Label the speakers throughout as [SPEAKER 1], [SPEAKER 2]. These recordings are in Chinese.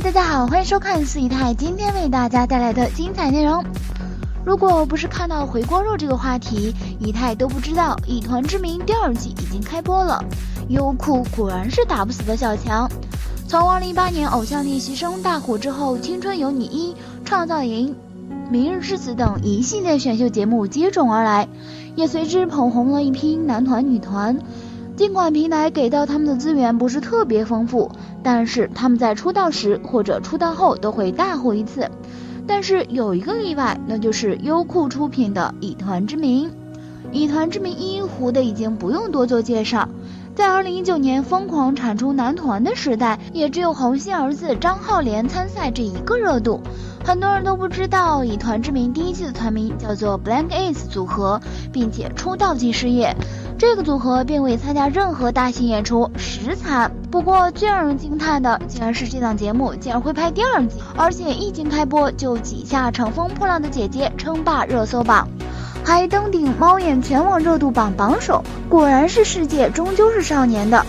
[SPEAKER 1] 大家好，欢迎收看四姨太今天为大家带来的精彩内容。如果不是看到回锅肉这个话题，姨太都不知道《以团之名》第2季已经开播了。优酷果然是打不死的小强。从2018年偶像练习生大火之后，青春有你1、创造营、明日之子等一系列选秀节目接踵而来，也随之捧红了一批男团女团。尽管平台给到他们的资源不是特别丰富，但是他们在出道时或者出道后都会大火一次。但是有一个例外，那就是优酷出品的《以团之名》。《以团之名1》糊的已经不用多做介绍，在2019年疯狂产出男团的时代，也只有红星儿子张浩廉参赛这一个热度。很多人都不知道《以团之名》第1季的团名叫做 Blank Ace 组合，并且出道即失业。这个组合并未参加任何大型演出，实惨。不过最让人惊叹的竟然是这档节目竟然会拍第2季，而且一经开播就挤下乘风破浪的姐姐称霸热搜榜，还登顶猫眼全网热度榜榜首。果然是世界终究是少年的。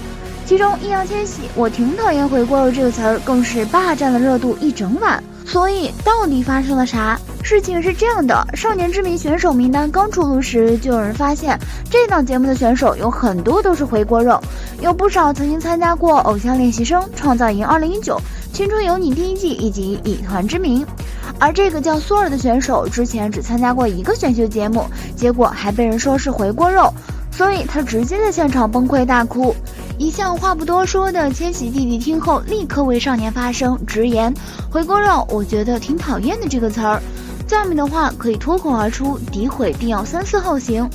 [SPEAKER 1] 其中易烊千玺我挺讨厌回锅肉这个词儿更是霸占了热度一整晚。所以到底发生了啥？事情是这样的，少年之名选手名单刚出炉时，就有人发现这档节目的选手有很多都是回锅肉，有不少曾经参加过偶像练习生、创造营2019、青春有你第1季以及以团之名。而这个叫苏尔的选手之前只参加过一个选秀节目，结果还被人说是回锅肉，所以他直接在现场崩溃大哭。一向话不多说的千玺弟弟听后立刻为少年发声，直言回锅肉我觉得挺讨厌的这个词儿，赞美的话可以脱口而出，诋毁定要3思后行。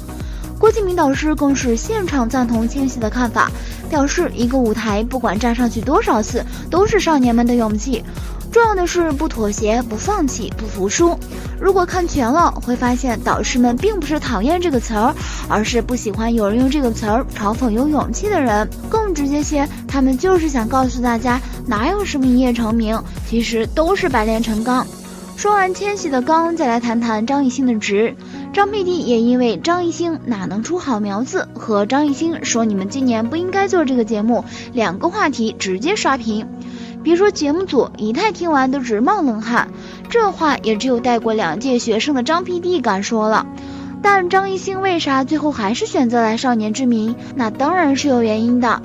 [SPEAKER 1] 郭敬明导师更是现场赞同千玺的看法，表示一个舞台不管站上去多少次都是少年们的勇气，重要的是不妥协、不放弃、不服输。如果看全了，会发现导师们并不是讨厌这个词儿，而是不喜欢有人用这个词儿嘲讽有勇气的人。更直接些，他们就是想告诉大家，哪有什么一夜成名，其实都是百炼成钢。说完千玺的刚，再来谈谈张艺兴的直。张 PD 也因为张艺兴哪能出好苗子和张艺兴说你们今年不应该做这个节目2个话题直接刷屏。别说节目组，姨太听完都直冒冷汗，这话也只有带过2届学生的张 PD 敢说了。但张艺兴为啥最后还是选择来少年之名？那当然是有原因的。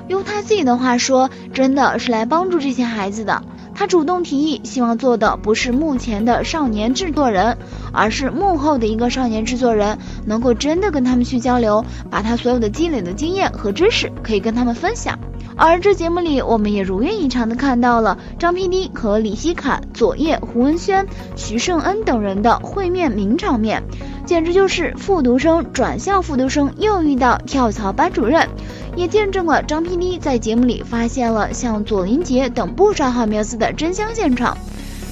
[SPEAKER 1] 用他自己的话说，真的是来帮助这些孩子的。他主动提议，希望做的不是目前的少年制作人，而是幕后的一个少年制作人，能够真的跟他们去交流，把他所有的积累的经验和知识可以跟他们分享。而这节目里，我们也如愿以偿的看到了张 PD 和李希侃、左烨、胡文轩、徐胜恩等人的会面名场面，简直就是复读生转校复读生又遇到跳槽班主任，也见证了张 PD 在节目里发现了像左林杰等不少好苗子的真香现场。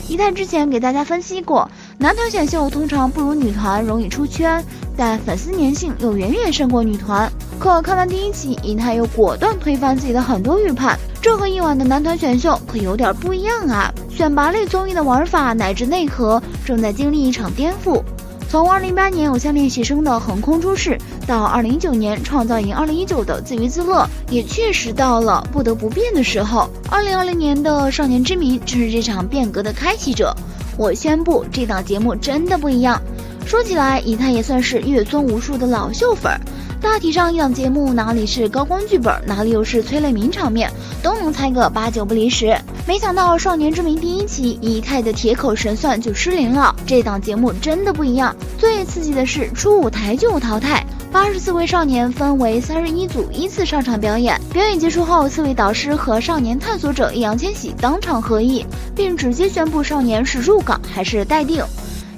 [SPEAKER 1] 姨太之前给大家分析过，男团选秀通常不如女团容易出圈，但粉丝粘性又远远胜过女团。可看完第1期，姨太又果断推翻自己的很多预判，这和以往的男团选秀可有点不一样啊！选拔类综艺的玩法乃至内核正在经历一场颠覆。从2018年偶像练习生的横空出世，到2019年创造营2019的自娱自乐，也确实到了不得不变的时候。2020年的少年之名正是这场变革的开启者。我宣布，这档节目真的不一样。说起来，姨太也算是阅综无数的老秀粉，大体上一档节目哪里是高光剧本，哪里又是催泪名场面，都能猜个8、9不离十。没想到少年之名第1期，姨太的铁口神算就失灵了。这档节目真的不一样，最刺激的是出舞台就淘汰，84位少年分为31组依次上场表演。表演结束后，4位导师和少年探索者易烊千玺当场合议，并直接宣布少年是入岗还是待定。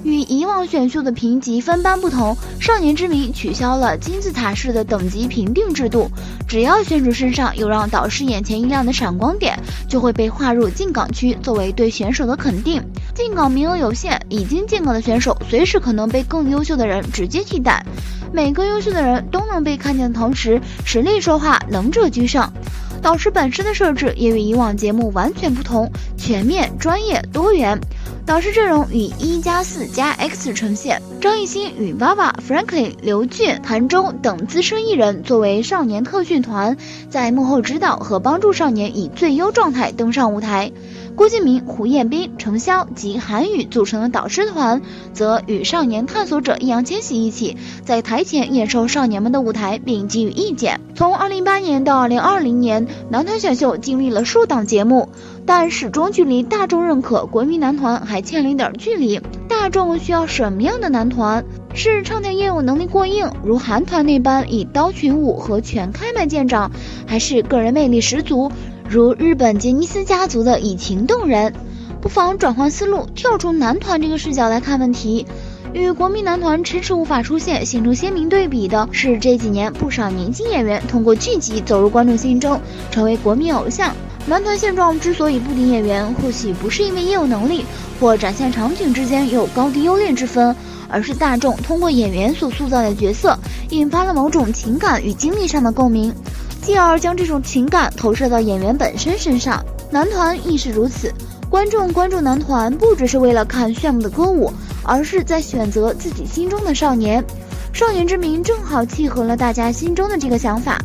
[SPEAKER 1] 与以往选秀的评级分班不同，少年之名取消了金字塔式的等级评定制度，只要选手身上有让导师眼前一亮的闪光点，就会被划入进岗区，作为对选手的肯定。进岗名额有限，已经进岗的选手随时可能被更优秀的人直接替代，每个优秀的人都能被看见的同时，实力说话，能者居上。导师本身的设置也与以往节目完全不同，全面、专业、多元。导师阵容以1+4+X 呈现，张艺兴与 VAVA、Franklin、刘俊、韩周等资深艺人作为少年特训团，在幕后指导和帮助少年以最优状态登上舞台。郭敬明、胡彦斌、程潇及韩宇组成的导师团，则与少年探索者易烊千玺一起在台前演授少年们的舞台，并给予意见。从2018年到2020年，男团选秀经历了数档节目，但始终距离大众认可国民男团还欠了一点距离。大众需要什么样的男团？是唱跳业务能力过硬，如韩团那般以刀群舞和全开麦见长，还是个人魅力十足，如日本杰尼斯家族的以情动人？不妨转换思路，跳出男团这个视角来看问题。与国民男团迟迟无法出现形成鲜明对比的是，这几年不少年轻演员通过剧集走入观众心中，成为国民偶像。男团现状之所以不顶演员，或许不是因为业务能力或展现场景之间有高低优劣之分，而是大众通过演员所塑造的角色，引发了某种情感与经历上的共鸣，继而将这种情感投射到演员本身身上。男团亦是如此，观众关注男团不只是为了看炫目的歌舞，而是在选择自己心中的少年。少年之名正好契合了大家心中的这个想法。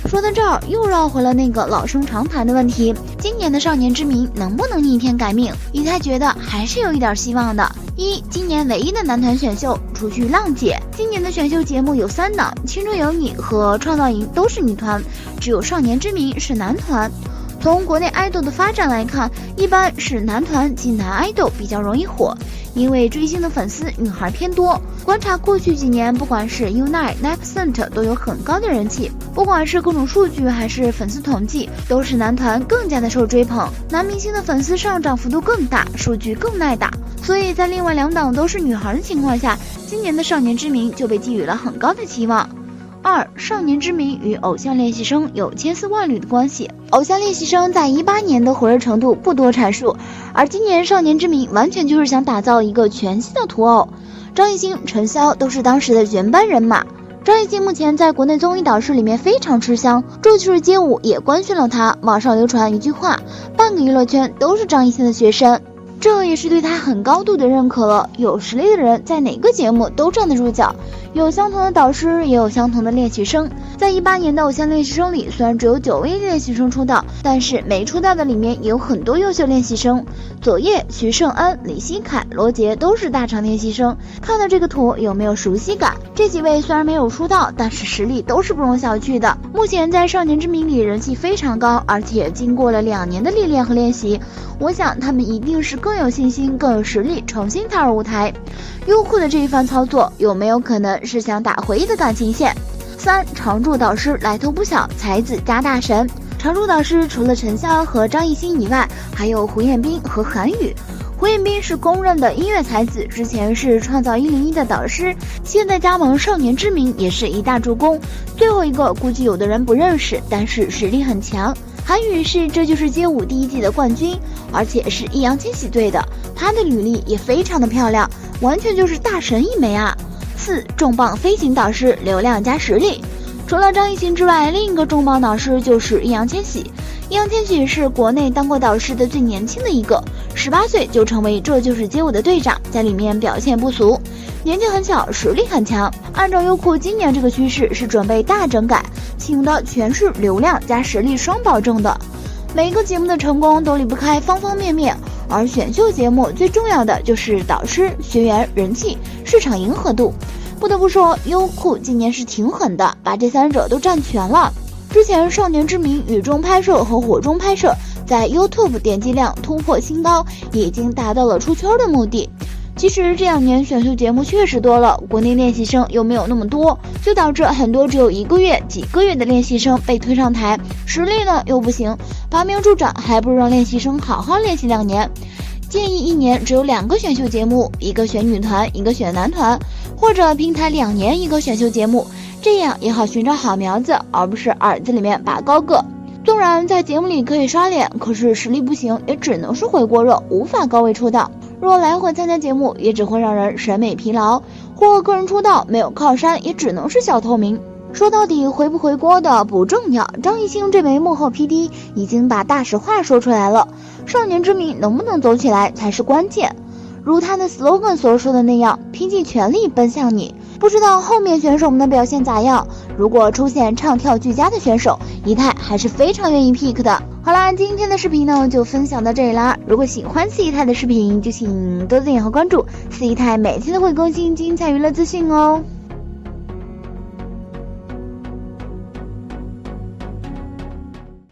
[SPEAKER 1] 说到这儿，又绕回了那个老生常谈的问题，今年的少年之名能不能逆天改命？以太觉得还是有一点希望的。今年唯一的男团选秀，除去浪姐，今年的选秀节目有3档，青春有你和创造营都是女团，只有少年之名是男团。从国内爱豆的发展来看，一般是男团及男爱豆比较容易火，因为追星的粉丝女孩偏多。观察过去几年，不管是 Unite、Next 都有很高的人气，不管是各种数据还是粉丝统计，都是男团更加的受追捧，男明星的粉丝上涨幅度更大，数据更耐打。所以在另外2档都是女孩的情况下，今年的少年之名就被寄予了很高的期望。2. 少年之名与偶像练习生有千丝万缕的关系。偶像练习生在18年的火热程度不多阐述，而今年少年之名完全就是想打造一个全新的土偶。张艺兴、陈潇都是当时的原班人马。张艺兴目前在国内综艺导师里面非常吃香，这就是街舞也官宣了他。网上流传一句话，半个娱乐圈都是张艺兴的学生，这也是对他很高度的认可了。有实力的人在哪个节目都站得住脚，有相同的导师，也有相同的练习生。在18年的偶像练习生里，虽然只有9位练习生出道，但是没出道的里面也有很多优秀练习生。左烨、徐胜恩、李希凯、罗杰都是大厂练习生。看到这个图有没有熟悉感？这几位虽然没有出道，但是实力都是不容小觑的。目前在少年之名里人气非常高，而且经过了2年的历练和练习，我想他们一定是更有信心、更有实力重新踏入舞台。优酷的这一番操作有没有可能是想打回忆的感情线？3. 常驻导师来头不小，才子加大神。常驻导师除了陈潇和张艺兴以外，还有胡彦斌和韩宇。胡彦斌是公认的音乐才子，之前是创造101的导师，现在加盟少年之名也是一大助攻。最后一个估计有的人不认识，但是实力很强。韩宇是这就是街舞第1季的冠军，而且是易烊千玺队的，他的履历也非常的漂亮，完全就是大神一枚啊。4. 重磅飞行导师，流量加实力。除了张艺兴之外，另一个重磅导师就是易烊千玺。易烊千玺是国内当过导师的最年轻的一个，18岁就成为这就是街舞的队长，在里面表现不俗，年纪很小，实力很强。按照优酷今年这个趋势是准备大整改，请的全是流量加实力双保证的。每一个节目的成功都离不开方方面面，而选秀节目最重要的就是导师、学员、人气、市场迎合度。不得不说，优酷今年是挺狠的，把这3者都占全了。之前少年之名雨中拍摄和火中拍摄在 YouTube 点击量突破新高，已经达到了出圈的目的。其实这2年选秀节目确实多了，国内练习生又没有那么多，就导致很多只有1个月、几个月的练习生被推上台，实力呢又不行，拔苗助长，还不如让练习生好好练习2年。建议1年只有2个选秀节目，一个选女团，一个选男团，或者平台2年1个选秀节目，这样也好寻找好苗子，而不是耳子里面拔高个。纵然在节目里可以刷脸，可是实力不行，也只能是回锅肉，无法高位出道。若来回参加节目，也只会让人审美疲劳，或个人出道没有靠山，也只能是小透明。说到底，回不回锅的不重要，张艺兴这枚幕后 PD 已经把大实话说出来了，少年之名能不能走起来才是关键。如他的 slogan 所说的那样，拼尽全力奔向你，不知道后面选手们的表现咋样？如果出现唱跳俱佳的选手，仪态还是非常愿意 pick 的。好啦，今天的视频呢就分享到这里啦。如果喜欢四姨太的视频，就请多点和关注，四姨太每天都会更新精彩娱乐资讯哦。